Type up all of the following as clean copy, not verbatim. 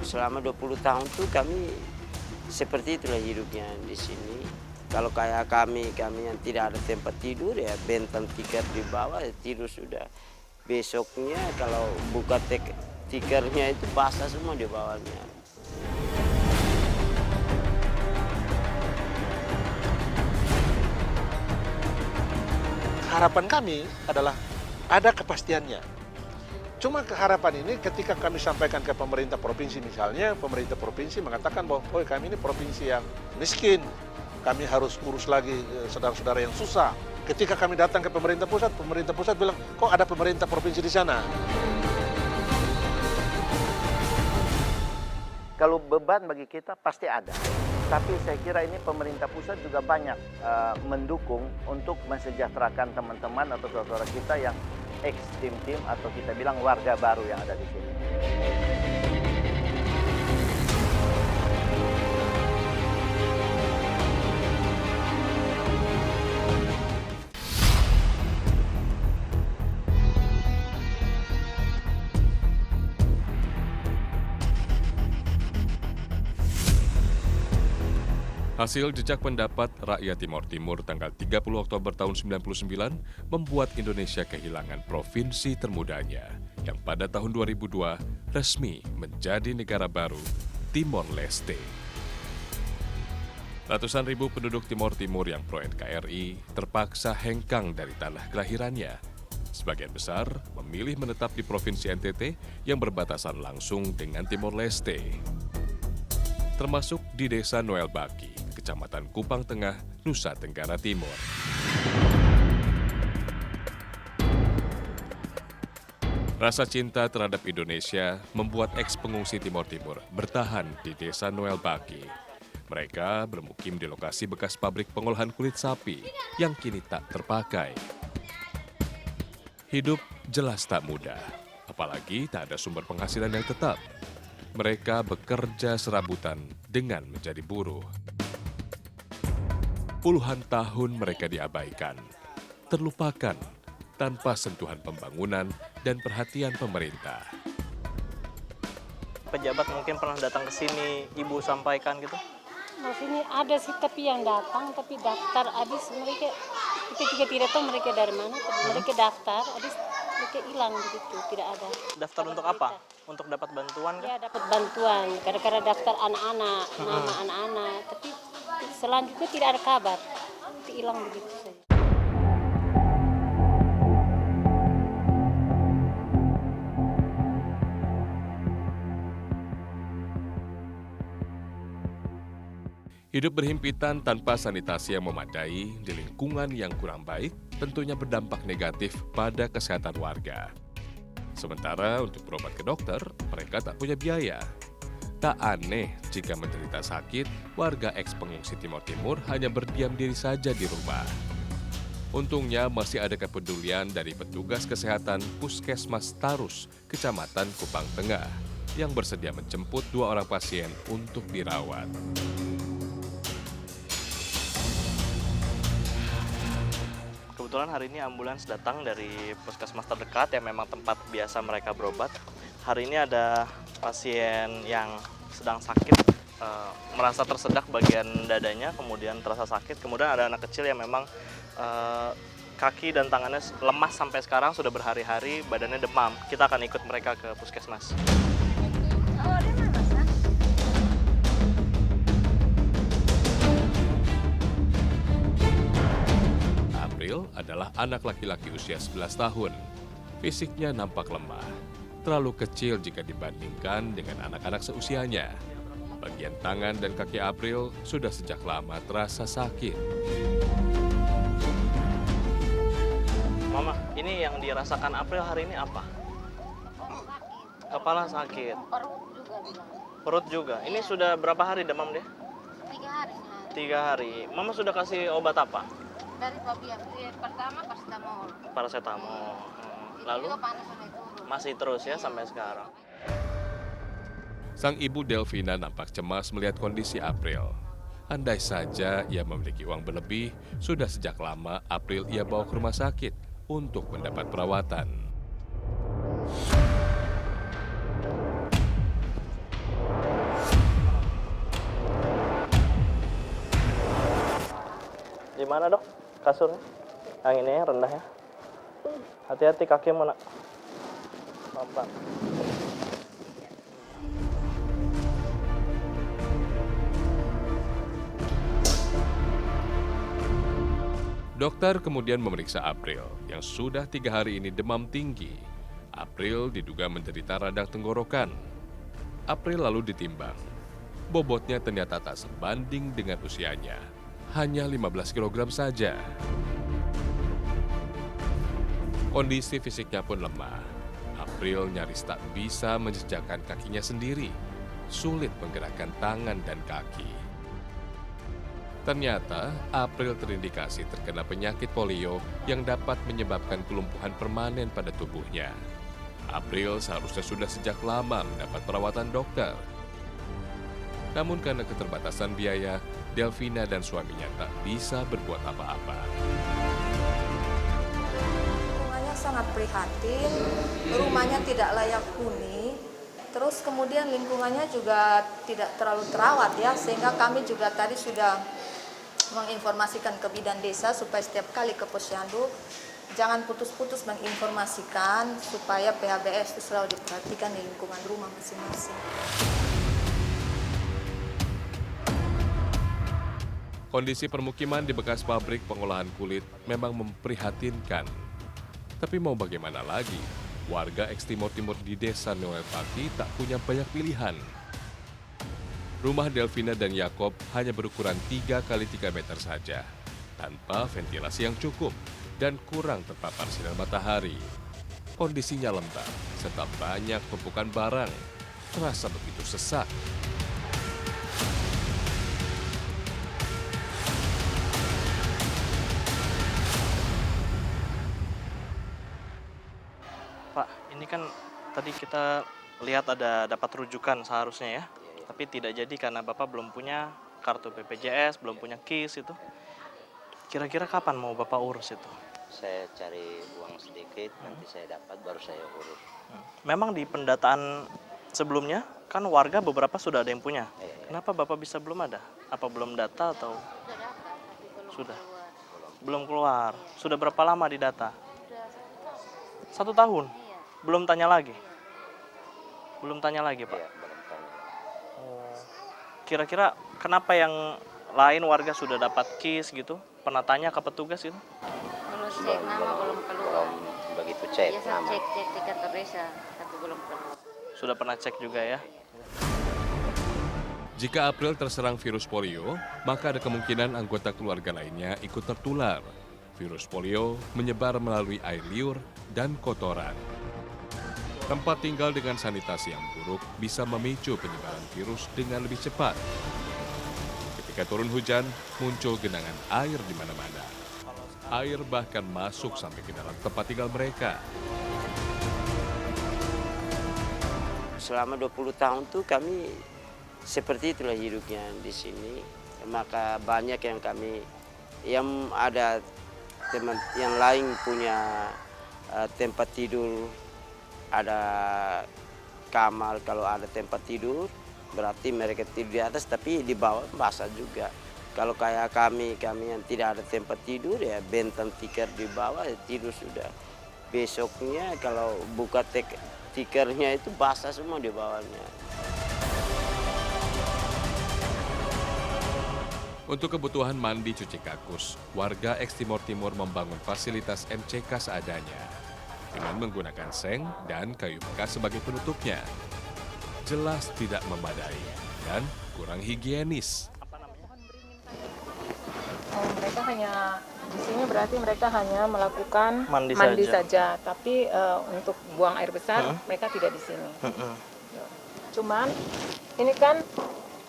selama 20 tahun tuh kami seperti itulah hidupnya di sini. Kalau kayak kami yang tidak ada tempat tidur ya bentang tikar di bawah ya tidur sudah. Besoknya kalau buka tikernya itu basah semua di bawahnya. Harapan kami adalah ada kepastiannya. Cuma keharapan ini ketika kami sampaikan ke pemerintah provinsi misalnya, pemerintah provinsi mengatakan bahwa oh, kami ini provinsi yang miskin, kami harus urus lagi saudara-saudara yang susah. Ketika kami datang ke pemerintah pusat bilang, kok ada pemerintah provinsi di sana? Kalau beban bagi kita pasti ada. Tapi saya kira ini pemerintah pusat juga banyak mendukung untuk mensejahterakan teman-teman atau saudara kita yang ex-tim-tim atau kita bilang warga baru yang ada di sini. Hasil jejak pendapat rakyat Timor Timur tanggal 30 Oktober tahun 99 membuat Indonesia kehilangan provinsi termudanya yang pada tahun 2002 resmi menjadi negara baru, Timor Leste. Ratusan ribu penduduk Timor Timur yang pro-NKRI terpaksa hengkang dari tanah kelahirannya. Sebagian besar memilih menetap di Provinsi NTT yang berbatasan langsung dengan Timor Leste. Termasuk di Desa Noel Baki, Kecamatan Kupang Tengah, Nusa Tenggara Timur. Rasa cinta terhadap Indonesia membuat eks-pengungsi Timor Timur bertahan di Desa Noel Baki. Mereka bermukim di lokasi bekas pabrik pengolahan kulit sapi yang kini tak terpakai. Hidup jelas tak mudah, apalagi tak ada sumber penghasilan yang tetap. Mereka bekerja serabutan dengan menjadi buruh. Puluhan tahun mereka diabaikan, terlupakan, tanpa sentuhan pembangunan dan perhatian pemerintah. Pejabat mungkin pernah datang ke sini, Ibu sampaikan gitu? Di sini ada sih, tapi yang datang, tapi daftar habis mereka, kita juga tidak tahu mereka dari mana, tapi mereka daftar, habis mereka hilang begitu, tidak ada. Daftar untuk apa? Untuk dapat bantuan kan? Ya, dapat bantuan, kadang-kadang daftar anak-anak, nama anak-anak, tapi selanjutnya tidak ada kabar, itu hilang begitu saja. Hidup berhimpitan tanpa sanitasi yang memadai di lingkungan yang kurang baik tentunya berdampak negatif pada kesehatan warga. Sementara untuk berobat ke dokter, mereka tak punya biaya. Tak aneh jika menderita sakit, warga eks-pengungsi Timor Timur hanya berdiam diri saja di rumah. Untungnya masih ada kepedulian dari petugas kesehatan Puskesmas Tarus, Kecamatan Kupang Tengah, yang bersedia menjemput 2 orang pasien untuk dirawat. Kebetulan hari ini ambulans datang dari puskesmas terdekat yang memang tempat biasa mereka berobat. Hari ini ada pasien yang sedang sakit, merasa tersedak bagian dadanya, kemudian terasa sakit. Kemudian ada anak kecil yang memang kaki dan tangannya lemas sampai sekarang, sudah berhari-hari, badannya demam. Kita akan ikut mereka ke puskesmas. Adalah anak laki-laki usia 11 tahun. Fisiknya nampak lemah, terlalu kecil jika dibandingkan dengan anak-anak seusianya. Bagian tangan dan kaki April sudah sejak lama terasa sakit. Mama, ini yang dirasakan April hari ini apa? Kepala sakit. Perut juga. Ini sudah berapa hari demam dia? 3 hari. 3 hari. Mama sudah kasih obat apa? Dari pertama paracetamol. Paracetamol. Lalu masih terus ya sampai sekarang. Sang ibu Delvina nampak cemas melihat kondisi April. Andai saja ia memiliki uang berlebih, sudah sejak lama April ia bawa ke rumah sakit untuk mendapat perawatan. Di mana dok? Kasurnya? Yang ini ya, rendah ya. Hati-hati kakimu nak. Pelan-pelan. Dokter kemudian memeriksa April yang sudah 3 hari ini demam tinggi. April diduga menderita radang tenggorokan. April lalu ditimbang. Bobotnya ternyata tak sebanding dengan usianya. Hanya 15 kg saja. Kondisi fisiknya pun lemah. April nyaris tak bisa menjejakkan kakinya sendiri. Sulit menggerakkan tangan dan kaki. Ternyata, April terindikasi terkena penyakit polio yang dapat menyebabkan kelumpuhan permanen pada tubuhnya. April seharusnya sudah sejak lama mendapat perawatan dokter. Namun karena keterbatasan biaya, Delvina dan suaminya tak bisa berbuat apa-apa. Lingkungannya sangat prihatin, rumahnya tidak layak huni, terus kemudian lingkungannya juga tidak terlalu terawat ya, sehingga kami juga tadi sudah menginformasikan ke bidan desa supaya setiap kali ke posyandu jangan putus-putus menginformasikan supaya PHBS itu selalu diperhatikan di lingkungan rumah masing-masing. Kondisi permukiman di bekas pabrik pengolahan kulit memang memprihatinkan. Tapi mau bagaimana lagi? Warga eks Timur-Timur di desa Noel Pati tak punya banyak pilihan. Rumah Delvina dan Yakob hanya berukuran 3 x 3 meter saja, tanpa ventilasi yang cukup dan kurang terpapar sinar matahari. Kondisinya lembab, serta banyak tumpukan barang, terasa begitu sesak. Pak, ini kan tadi kita lihat ada dapat rujukan seharusnya ya. Tapi tidak jadi karena Bapak belum punya kartu BPJS, belum punya KIS itu. Kira-kira kapan mau Bapak urus itu? Saya cari uang sedikit, nanti saya dapat baru saya urus. Memang di pendataan sebelumnya kan warga beberapa sudah ada yang punya. Kenapa Bapak bisa belum ada? Apa belum data atau? Sudah. Belum keluar. Sudah berapa lama di data? 1 tahun? Belum tanya lagi? Belum tanya lagi Pak? Kira-kira kenapa yang lain warga sudah dapat KIS gitu? Pernah tanya ke petugas itu? Belum cek nama, belum keluar. Begitu cek Biasa nama. cek di kantor desa, tapi belum keluar. Sudah pernah cek juga ya? Jika April terserang virus polio, maka ada kemungkinan anggota keluarga lainnya ikut tertular. Virus polio menyebar melalui air liur dan kotoran. Tempat tinggal dengan sanitasi yang buruk bisa memicu penyebaran virus dengan lebih cepat. Ketika turun hujan, muncul genangan air di mana-mana. Air bahkan masuk sampai ke dalam tempat tinggal mereka. Selama 20 tahun tuh kami seperti itulah hidupnya di sini. Maka banyak yang kami, yang ada teman yang lain punya tempat tidur, ada kamar, kalau ada tempat tidur berarti mereka tidur di atas, tapi di bawah basah juga. Kalau kayak kami yang tidak ada tempat tidur ya bentang tikar di bawah ya tidur sudah. Besoknya kalau buka tikernya itu basah semua di bawahnya. Untuk kebutuhan mandi cuci kakus, warga eks Timur-Timur membangun fasilitas MCK seadanya dengan menggunakan seng dan kayu bekas sebagai penutupnya. Jelas tidak memadai dan kurang higienis. Mereka hanya di sini berarti mereka hanya melakukan Mandi saja, tapi untuk buang air besar mereka tidak di sini. Cuman ini kan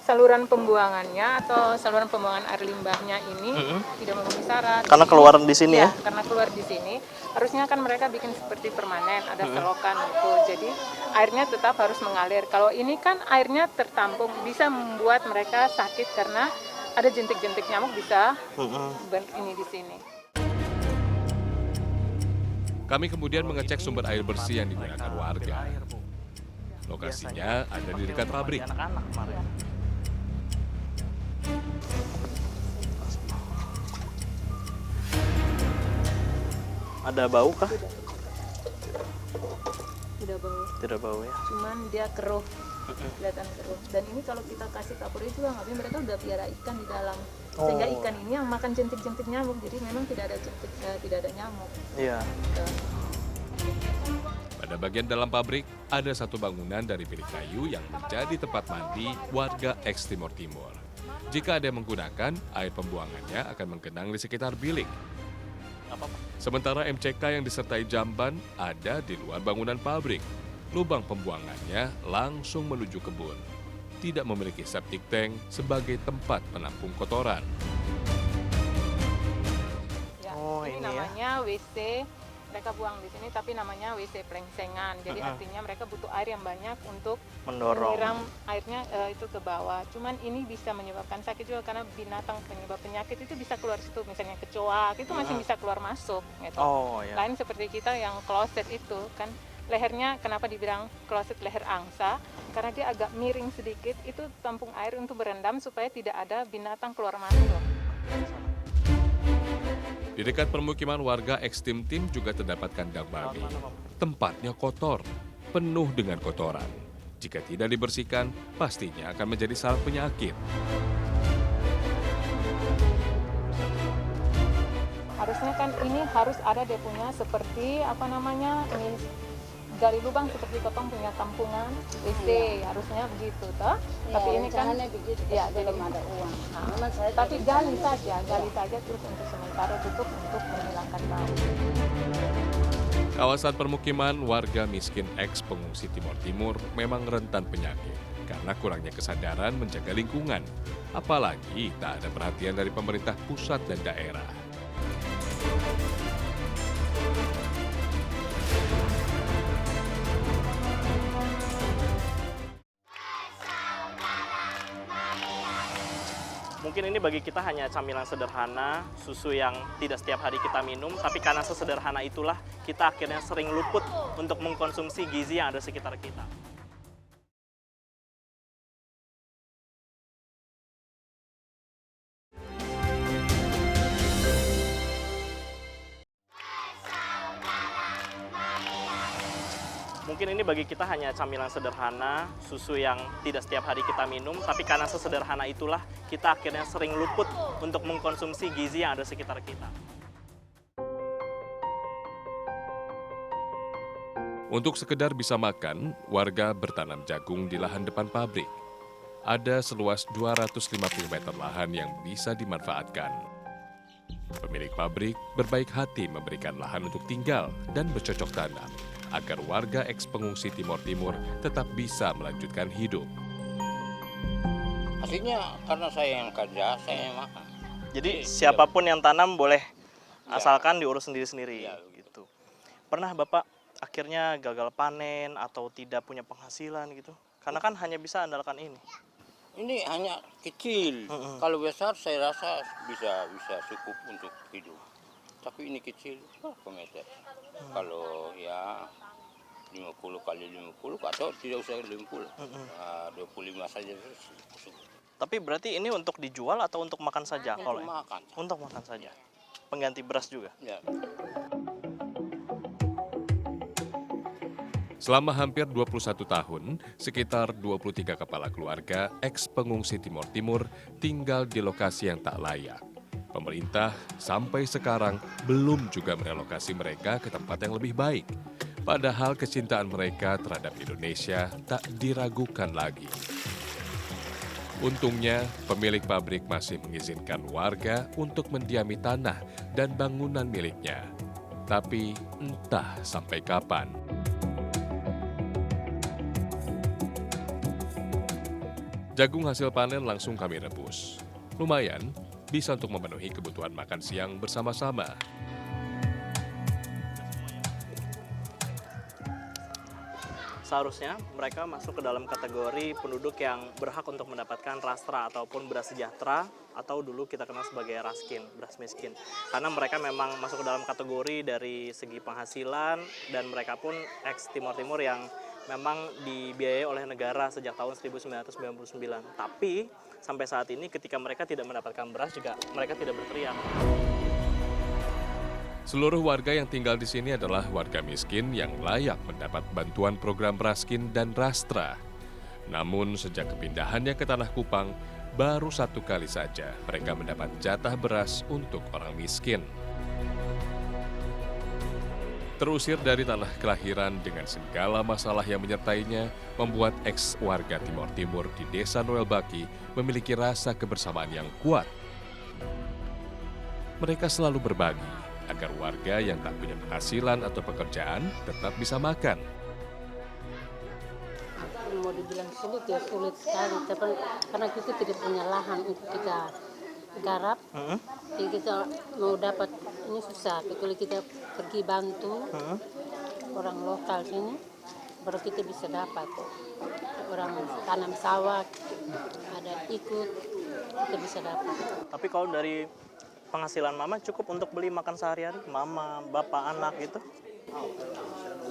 saluran pembuangannya atau saluran pembuangan air limbahnya ini tidak memenuhi syarat. Karena keluar di sini ya? Karena keluar di sini. Harusnya kan mereka bikin seperti permanen, ada selokan itu. Jadi airnya tetap harus mengalir. Kalau ini kan airnya tertampung, bisa membuat mereka sakit karena ada jentik-jentik nyamuk bisa ini di sini. Kami kemudian mengecek sumber air bersih yang digunakan warga. Lokasinya ada di dekat pabrik. Anak-anak kemarin. Ada bau kah? Tidak bau. Tidak bau ya. Cuman dia keruh, kelihatan keruh. Dan ini kalau kita kasih kapur itu juga nggak, mereka udah piara ikan di dalam. Sehingga ikan ini yang makan jentik-jentik nyamuk, jadi memang tidak ada nyamuk. Iya. Gitu. Pada bagian dalam pabrik, ada satu bangunan dari bilik kayu yang menjadi tempat mandi warga eks Timor Timur. Jika ada yang menggunakan, air pembuangannya akan menggenang di sekitar bilik. Sementara MCK yang disertai jamban ada di luar bangunan pabrik. Lubang pembuangannya langsung menuju kebun. Tidak memiliki septic tank sebagai tempat penampung kotoran. Ya, Oh, ini ini ya. namanya WC. Mereka buang di sini, tapi namanya WC plengsengan. Jadi artinya mereka butuh air yang banyak untuk Mendorong. menyiram airnya itu ke bawah. Cuman ini bisa menyebabkan sakit juga karena binatang penyebab penyakit itu bisa keluar situ. Misalnya kecoak itu masih bisa keluar masuk. Gitu. Oh ya. Lain seperti kita yang kloset itu kan lehernya, kenapa dibilang kloset leher angsa? Karena dia agak miring sedikit, itu tampung air untuk berendam supaya tidak ada binatang keluar masuk. Di dekat permukiman warga eks Tim Tim juga terdapat kandang babi. Tempatnya kotor, penuh dengan kotoran. Jika tidak dibersihkan, pastinya akan menjadi sarang penyakit. Harusnya kan ini harus ada dia punya seperti ini gali lubang seperti ketong punya tampungan WC, harusnya begitu toh. Tapi ini kan begitu, ya, belum jadi- ada uang. tapi gali saja terus untuk sementara tutup untuk menghilangkan bau. Kawasan permukiman warga miskin eks pengungsi Timor Timur memang rentan penyakit karena kurangnya kesadaran menjaga lingkungan. Apalagi tak ada perhatian dari pemerintah pusat dan daerah. Mungkin ini bagi kita hanya camilan sederhana, susu yang tidak setiap hari kita minum, tapi karena sesederhana itulah kita akhirnya sering luput untuk mengkonsumsi gizi yang ada sekitar kita. Mungkin ini bagi kita hanya camilan sederhana, susu yang tidak setiap hari kita minum, tapi karena sesederhana itulah kita akhirnya sering luput untuk mengkonsumsi gizi yang ada sekitar kita. Untuk sekedar bisa makan, warga bertanam jagung di lahan depan pabrik. Ada seluas 250 meter lahan yang bisa dimanfaatkan. Pemilik pabrik berbaik hati memberikan lahan untuk tinggal dan bercocok tanam agar warga eks pengungsi Timor Timur tetap bisa melanjutkan hidup. Aslinya karena saya yang kerja, saya yang makan. Jadi siapapun yang tanam boleh, Ya. asalkan diurus sendiri-sendiri. Ya, Gitu. Pernah Bapak akhirnya gagal panen atau tidak punya penghasilan gitu? Karena kan hanya bisa andalkan ini. Ini hanya kecil. Kalau besar saya rasa bisa cukup untuk hidup. Tapi ini kecil, berapa meter? Kalau ya 50 kali 50 atau tidak usah 50, 25 saja cukup. Tapi berarti ini untuk dijual atau untuk makan saja? Untuk Kalau ini? makan. Untuk makan saja. Pengganti beras juga. Ya. Selama hampir 21 tahun, sekitar 23 kepala keluarga eks pengungsi Timor Timur tinggal di lokasi yang tak layak. Pemerintah sampai sekarang belum juga merelokasi mereka ke tempat yang lebih baik. Padahal kecintaan mereka terhadap Indonesia tak diragukan lagi. Untungnya, pemilik pabrik masih mengizinkan warga untuk mendiami tanah dan bangunan miliknya. Tapi entah sampai kapan. Jagung hasil panen langsung kami rebus. Lumayan, bisa untuk memenuhi kebutuhan makan siang bersama-sama. Seharusnya mereka masuk ke dalam kategori penduduk yang berhak untuk mendapatkan rastra ataupun beras sejahtera, atau dulu kita kenal sebagai raskin, beras miskin. Karena mereka memang masuk ke dalam kategori dari segi penghasilan, dan mereka pun eks Timor Timur yang memang dibiayai oleh negara sejak tahun 1999. Tapi sampai saat ini ketika mereka tidak mendapatkan beras juga mereka tidak berteriak. Seluruh warga yang tinggal di sini adalah warga miskin yang layak mendapat bantuan program Raskin dan Rastra. Namun sejak kepindahannya ke Tanah Kupang, baru 1 kali saja mereka mendapat jatah beras untuk orang miskin. Terusir dari tanah kelahiran dengan segala masalah yang menyertainya, membuat ex-warga Timor Timur di Desa Noel Baki memiliki rasa kebersamaan yang kuat. Mereka selalu berbagi agar warga yang tak punya penghasilan atau pekerjaan tetap bisa makan. Mau dibilang sulit ya sulit sekali, tapi karena kita tidak punya lahan untuk kita garap, jadi kita mau dapat ini susah. Kalau kita pergi bantu orang lokal sini, baru kita bisa dapat. Orang tanam sawah, ada ikut, kita bisa dapat. Tapi kalau dari penghasilan Mama cukup untuk beli makan sehari-hari? Mama, Bapak, anak gitu?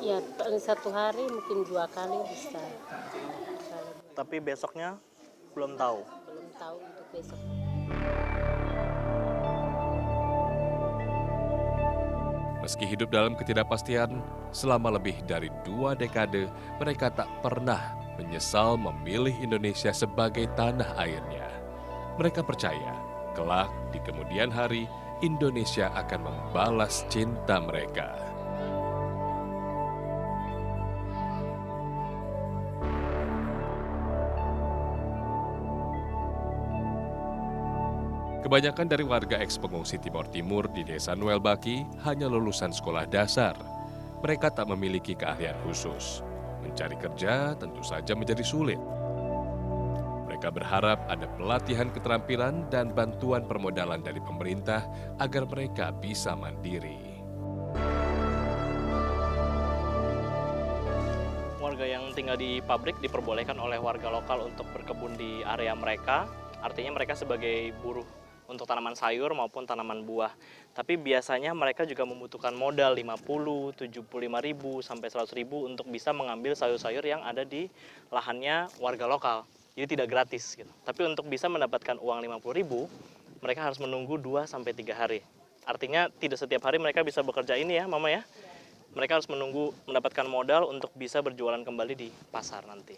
Ya, paling 1 hari mungkin 2 kali bisa. Tapi besoknya belum tahu? Belum tahu untuk besok. Meski hidup dalam ketidakpastian, selama lebih dari 2 dekade, mereka tak pernah menyesal memilih Indonesia sebagai tanah airnya. Mereka percaya, kelak di kemudian hari, Indonesia akan membalas cinta mereka. Kebanyakan dari warga eks-pengungsi Timor Timur di Desa Noel Baki hanya lulusan sekolah dasar. Mereka tak memiliki keahlian khusus. Mencari kerja tentu saja menjadi sulit. Mereka berharap ada pelatihan keterampilan dan bantuan permodalan dari pemerintah agar mereka bisa mandiri. Warga yang tinggal di pabrik diperbolehkan oleh warga lokal untuk berkebun di area mereka. Artinya mereka sebagai buruh untuk tanaman sayur maupun tanaman buah. Tapi biasanya mereka juga membutuhkan modal 50, 75.000 sampai 100.000 untuk bisa mengambil sayur-sayur yang ada di lahannya warga lokal. Jadi tidak gratis gitu. Tapi untuk bisa mendapatkan uang 50.000, mereka harus menunggu 2 sampai 3 hari. Artinya tidak setiap hari mereka bisa bekerja ini ya, Mama ya. Mereka harus menunggu mendapatkan modal untuk bisa berjualan kembali di pasar nanti.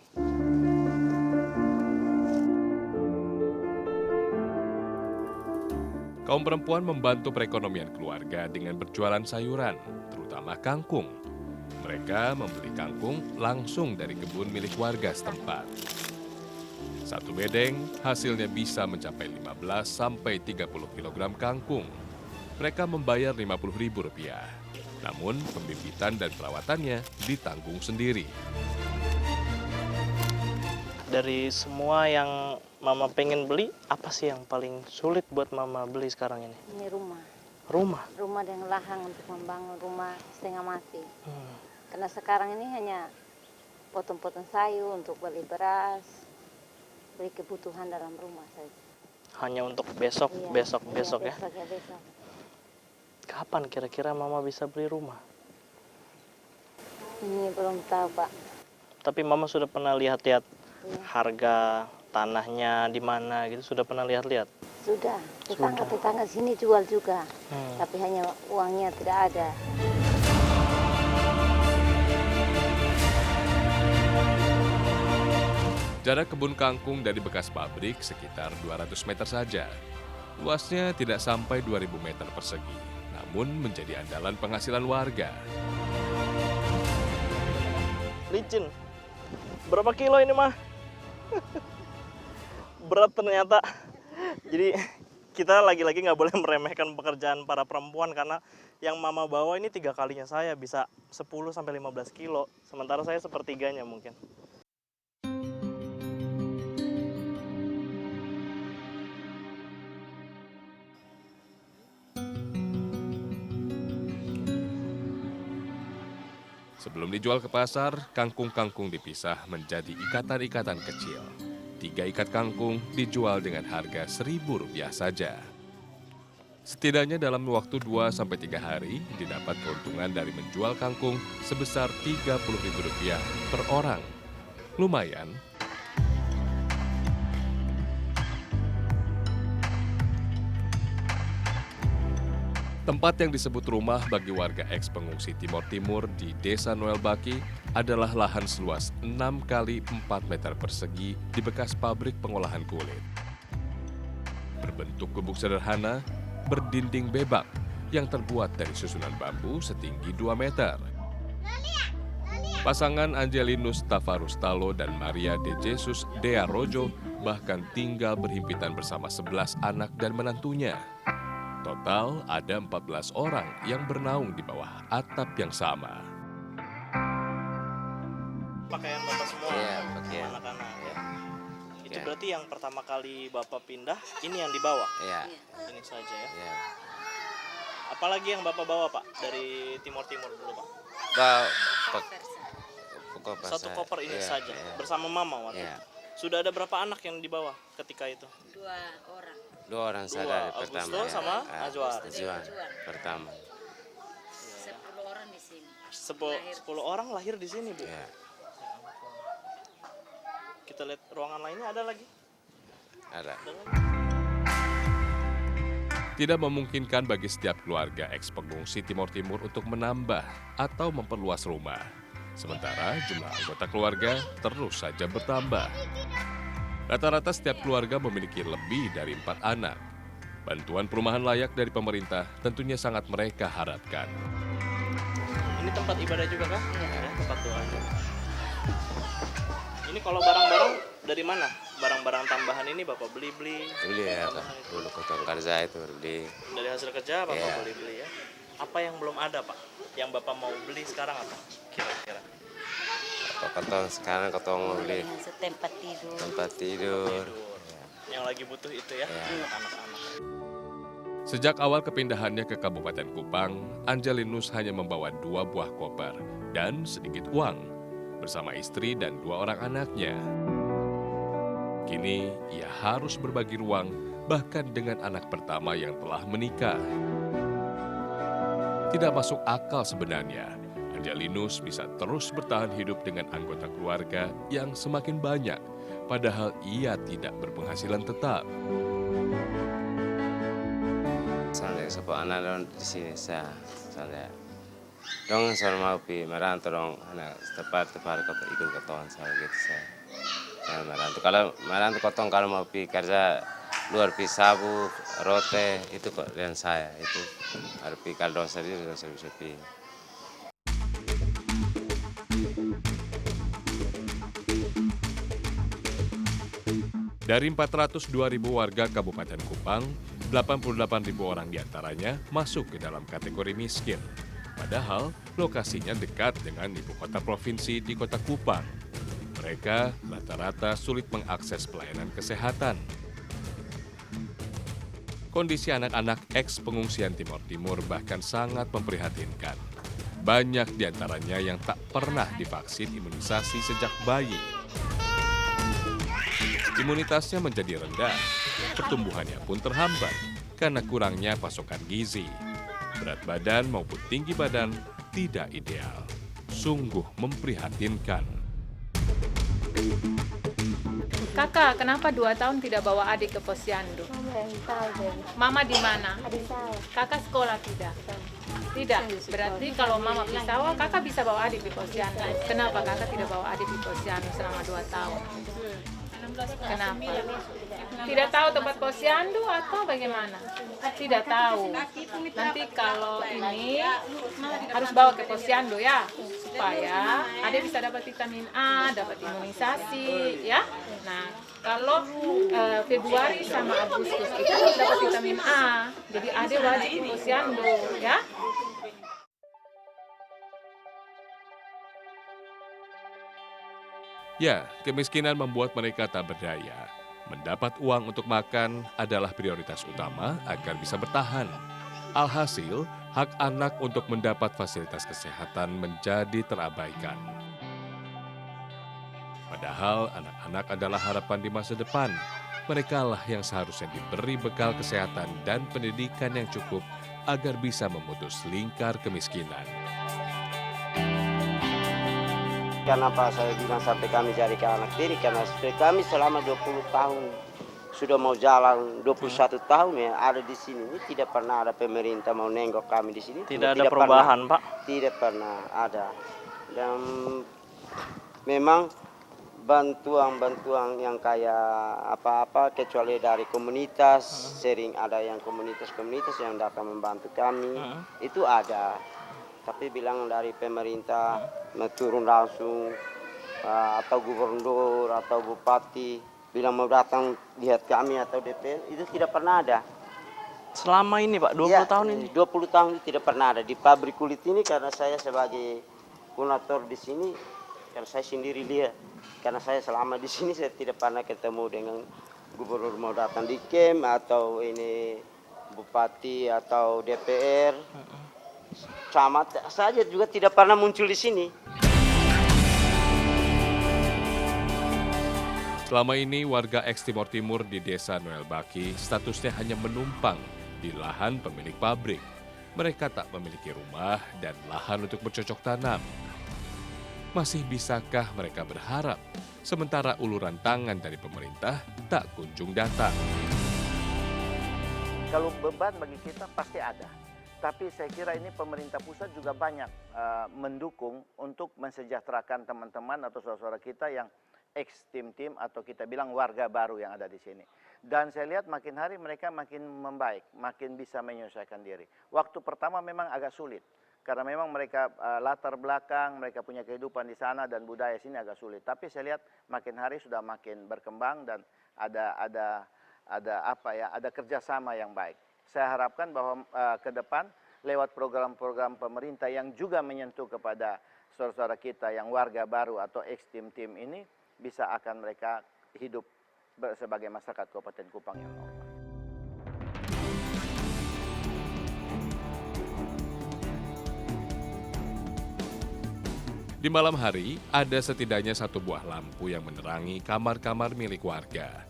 Kaum perempuan membantu perekonomian keluarga dengan berjualan sayuran, terutama kangkung. Mereka membeli kangkung langsung dari kebun milik warga setempat. 1 bedeng hasilnya bisa mencapai 15 sampai 30 kg kangkung. Mereka membayar Rp50.000. Namun pembibitan dan perawatannya ditanggung sendiri. Dari semua yang Mama pengen beli, apa sih yang paling sulit buat Mama beli sekarang ini? Ini rumah. Rumah? Rumah dengan lahan untuk membangun rumah setengah mati. Karena sekarang ini hanya potong-potong sayur untuk beli beras, beli kebutuhan dalam rumah saja. Hanya untuk besok, Iya, besok iya, ya? besok. Kapan kira-kira Mama bisa beli rumah? Ini belum tahu, Pak. Tapi Mama sudah pernah lihat-lihat Iya. harga tanahnya di mana gitu, sudah pernah lihat-lihat? Sudah, tetangga-tetangga sini jual juga. Tapi hanya uangnya tidak ada. Jarak kebun kangkung dari bekas pabrik sekitar 200 meter saja. Luasnya tidak sampai 2.000 meter persegi, namun menjadi andalan penghasilan warga. Licin. Berapa kilo ini, mah? Berat ternyata. Jadi kita lagi-lagi nggak boleh meremehkan pekerjaan para perempuan karena yang Mama bawa ini 3 kalinya saya bisa 10 sampai 15 kilo. Sementara saya sepertiganya mungkin. Sebelum dijual ke pasar, kangkung-kangkung dipisah menjadi ikatan-ikatan kecil. 3 ikat kangkung dijual dengan harga Rp1.000 saja. Setidaknya dalam waktu 2-3 hari, didapat keuntungan dari menjual kangkung sebesar Rp30.000 per orang. Lumayan. Tempat yang disebut rumah bagi warga eks-pengungsi Timor Timur di Desa Noel Baki adalah lahan seluas 6 kali 4 meter persegi di bekas pabrik pengolahan kulit. Berbentuk gubuk sederhana, berdinding bebak yang terbuat dari susunan bambu setinggi 2 meter. Pasangan Angelinus Tavarustalo dan Maria de Jesus Dea Rojo bahkan tinggal berhimpitan bersama 11 anak dan menantunya. Total ada 14 orang yang bernaung di bawah atap yang sama. Pakaian Bapak semua, Iya, pakaian. anak-anak. Ya. Itu Ya. berarti yang pertama kali Bapak pindah, ini yang dibawa? Ya, Ini saja ya. ya. Apalagi yang Bapak bawa Pak, dari Timur-Timur dulu Pak? Pokok Satu koper ini ya, saja, ya. bersama Mama waktu Ya. itu. Sudah ada berapa anak yang dibawa ketika itu? 2 orang Dua, saudara pertama. Augusto sama Azwar. Azwar pertama. 10 orang lahir di sini, Bu. Ya, Kita lihat ruangan lainnya ada lagi. ada. Tidak memungkinkan bagi setiap keluarga eks-pengungsi Timor Timur untuk menambah atau memperluas rumah. Sementara jumlah anggota keluarga terus saja bertambah. Rata-rata setiap keluarga memiliki lebih dari 4 anak. Bantuan perumahan layak dari pemerintah tentunya sangat mereka harapkan. Ini tempat ibadah juga kah? Ya, tempat doa. Ini kalau barang-barang dari mana? Barang-barang tambahan ini Bapak beli-beli? Beli ya, Kak. Dulu kotong kerja itu beli. Dari hasil kerja Bapak Iya. beli-beli ya? Apa yang belum ada Pak? Yang Bapak mau beli sekarang apa? Kira-kira? Kotong sekarang kotong mau beli Tempat tidur. tempat tidur. Yang lagi butuh itu ya, Iya. untuk anak-anak. Sejak awal kepindahannya ke Kabupaten Kupang, Angelinus hanya membawa 2 buah koper dan sedikit uang bersama istri dan 2 orang anaknya. Kini ia harus berbagi ruang bahkan dengan anak pertama yang telah menikah. Tidak masuk akal sebenarnya, Angelinus bisa terus bertahan hidup dengan anggota keluarga yang semakin banyak, padahal ia tidak berpenghasilan tetap. Soalnya sebuah anak dong di sini saya. Soalnya dong soal mau pi merantau dong anak tepat kota ikut kotong saya gitu saya. Nah, merantau kotong kalau mau pi kerja luar pi sabu rote itu kok dan saya itu harus pi kalau sendiri bisa pi. Dari 402.000 warga Kabupaten Kupang, 88.000 orang diantaranya masuk ke dalam kategori miskin. Padahal lokasinya dekat dengan ibu kota provinsi di kota Kupang. Mereka rata-rata sulit mengakses pelayanan kesehatan. Kondisi anak-anak eks-pengungsian Timor Timur bahkan sangat memprihatinkan. Banyak diantaranya yang tak pernah divaksin imunisasi sejak bayi. Imunitasnya menjadi rendah, pertumbuhannya pun terhambat karena kurangnya pasokan gizi. Berat badan maupun tinggi badan tidak ideal. Sungguh memprihatinkan. Kakak, kenapa 2 tahun tidak bawa adik ke posyandu? Mama di mana? Kakak sekolah tidak? Tidak. Berarti kalau mama pisah, kakak bisa bawa adik di posyandu. Kenapa kakak tidak bawa adik di posyandu selama 2 tahun? Kenapa? Tidak tahu tempat posyandu atau bagaimana? Tidak tahu. Nanti kalau ini harus bawa ke posyandu ya, supaya adik bisa dapat vitamin A, dapat imunisasi ya. Nah, kalau Februari sama Agustus itu harus dapat vitamin A. Jadi adik wajib ke posyandu ya. Ya, kemiskinan membuat mereka tak berdaya. Mendapat uang untuk makan adalah prioritas utama agar bisa bertahan. Alhasil, hak anak untuk mendapat fasilitas kesehatan menjadi terabaikan. Padahal anak-anak adalah harapan di masa depan. Merekalah yang seharusnya diberi bekal kesehatan dan pendidikan yang cukup agar bisa memutus lingkar kemiskinan. Kenapa saya bilang sampai kami cari ke anak tiri? Karena kami selama 20 tahun sudah mau jalan 21 tahun ya ada di sini. Ini tidak pernah ada pemerintah mau nengok kami di sini. Tidak ada perubahan, Pak? Tidak pernah ada. Dan memang bantuan yang kayak apa-apa kecuali dari komunitas, sering ada yang komunitas yang datang membantu kami, itu ada. Tapi bilang dari pemerintah turun langsung atau gubernur atau bupati bilang mau datang lihat kami atau DPR, itu tidak pernah ada. Selama ini Pak, 20 tahun ini? 20 tahun ini tidak pernah ada. Di pabrik kulit ini karena saya sebagai konator di sini, karena saya sendiri lihat. Karena saya selama di sini saya tidak pernah ketemu dengan gubernur mau datang di camp atau ini bupati atau DPR. Camat saja juga tidak pernah muncul di sini. Selama ini warga eks Timor Timur di desa Noel Baki statusnya hanya menumpang di lahan pemilik pabrik. Mereka tak memiliki rumah dan lahan untuk bercocok tanam. Masih bisakah mereka berharap sementara uluran tangan dari pemerintah tak kunjung datang? Kalau beban bagi kita pasti ada. Tapi saya kira ini pemerintah pusat juga banyak mendukung untuk mensejahterakan teman-teman atau saudara-saudara kita yang ex-tim-tim atau kita bilang warga baru yang ada di sini. Dan saya lihat makin hari mereka makin membaik, makin bisa menyesuaikan diri. Waktu pertama memang agak sulit. Karena memang mereka latar belakang, mereka punya kehidupan di sana dan budaya sini agak sulit. Tapi saya lihat makin hari sudah makin berkembang dan ada kerjasama yang baik. Saya harapkan bahwa ke depan lewat program-program pemerintah yang juga menyentuh kepada saudara-saudara kita yang warga baru atau ex-tim-tim ini bisa akan mereka hidup sebagai masyarakat Kabupaten Kupang yang normal. Di malam hari, ada setidaknya satu buah lampu yang menerangi kamar-kamar milik warga.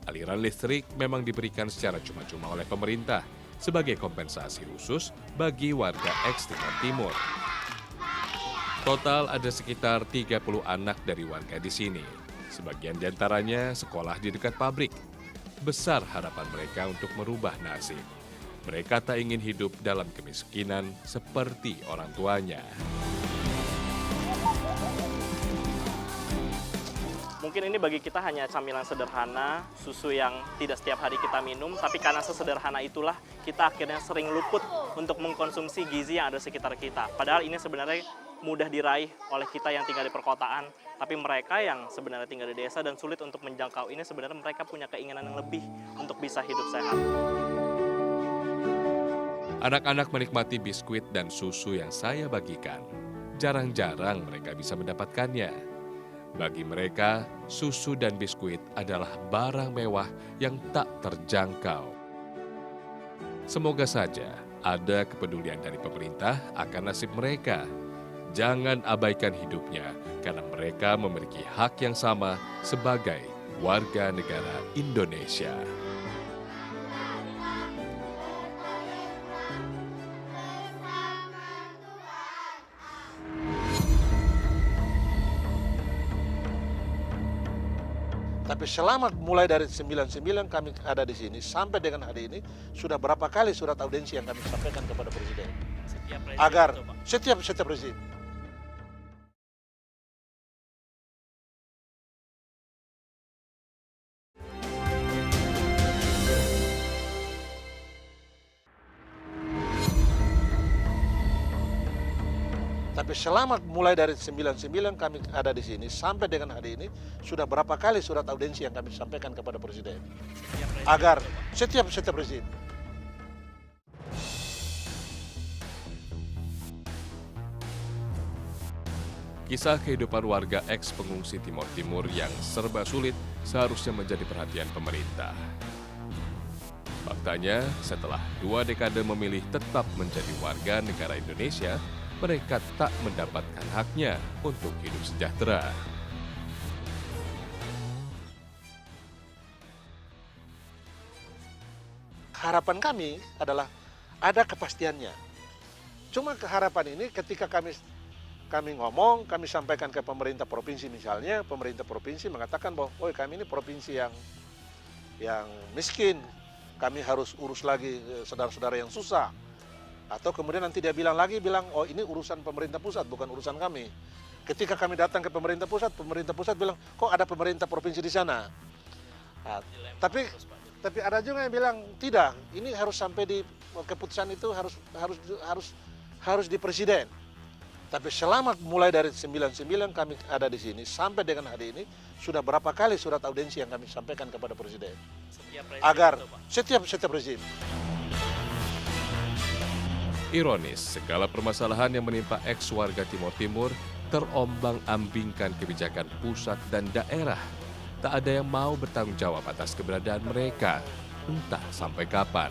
Aliran listrik memang diberikan secara cuma-cuma oleh pemerintah sebagai kompensasi khusus bagi warga eks Timor Timur. Total ada sekitar 30 anak dari warga di sini. Sebagian diantaranya sekolah di dekat pabrik. Besar harapan mereka untuk merubah nasib. Mereka tak ingin hidup dalam kemiskinan seperti orang tuanya. Mungkin ini bagi kita hanya camilan sederhana, susu yang tidak setiap hari kita minum, tapi karena sesederhana itulah kita akhirnya sering luput untuk mengkonsumsi gizi yang ada di sekitar kita. Padahal ini sebenarnya mudah diraih oleh kita yang tinggal di perkotaan, tapi mereka yang sebenarnya tinggal di desa dan sulit untuk menjangkau ini sebenarnya mereka punya keinginan yang lebih untuk bisa hidup sehat. Anak-anak menikmati biskuit dan susu yang saya bagikan. Jarang-jarang mereka bisa mendapatkannya. Bagi mereka, susu dan biskuit adalah barang mewah yang tak terjangkau. Semoga saja ada kepedulian dari pemerintah akan nasib mereka. Jangan abaikan hidupnya karena mereka memiliki hak yang sama sebagai warga negara Indonesia. Tapi selama mulai dari 99 kami ada di sini sampai dengan hari ini sudah berapa kali surat audensi yang kami sampaikan kepada Presiden agar setiap rezim. Tapi selama mulai dari 99 kami ada di sini sampai dengan hari ini sudah berapa kali surat audensi yang kami sampaikan kepada Presiden agar setiap rezim. Kisah kehidupan warga eks pengungsi Timor Timur yang serba sulit seharusnya menjadi perhatian pemerintah. Faktanya, setelah 2 dekade memilih tetap menjadi warga negara Indonesia, mereka tak mendapatkan haknya untuk hidup sejahtera. Harapan kami adalah ada kepastiannya. Cuma harapan ini ketika kami ngomong, kami sampaikan ke pemerintah provinsi misalnya, pemerintah provinsi mengatakan bahwa kami ini provinsi yang yang miskin, kami harus urus lagi saudara-saudara yang susah. Atau kemudian nanti dia bilang, oh ini urusan pemerintah pusat, bukan urusan kami. Ketika kami datang ke pemerintah pusat bilang, kok ada pemerintah provinsi di sana. Nah, tapi ada juga yang bilang tidak, ini harus sampai di keputusan itu harus di presiden. Tapi selama mulai dari 99 kami ada di sini sampai dengan hari ini sudah berapa kali surat audiensi yang kami sampaikan kepada presiden agar setiap rezim. Ironis, segala permasalahan yang menimpa ex-warga Timor Timur terombang-ambingkan kebijakan pusat dan daerah. Tak ada yang mau bertanggung jawab atas keberadaan mereka, entah sampai kapan.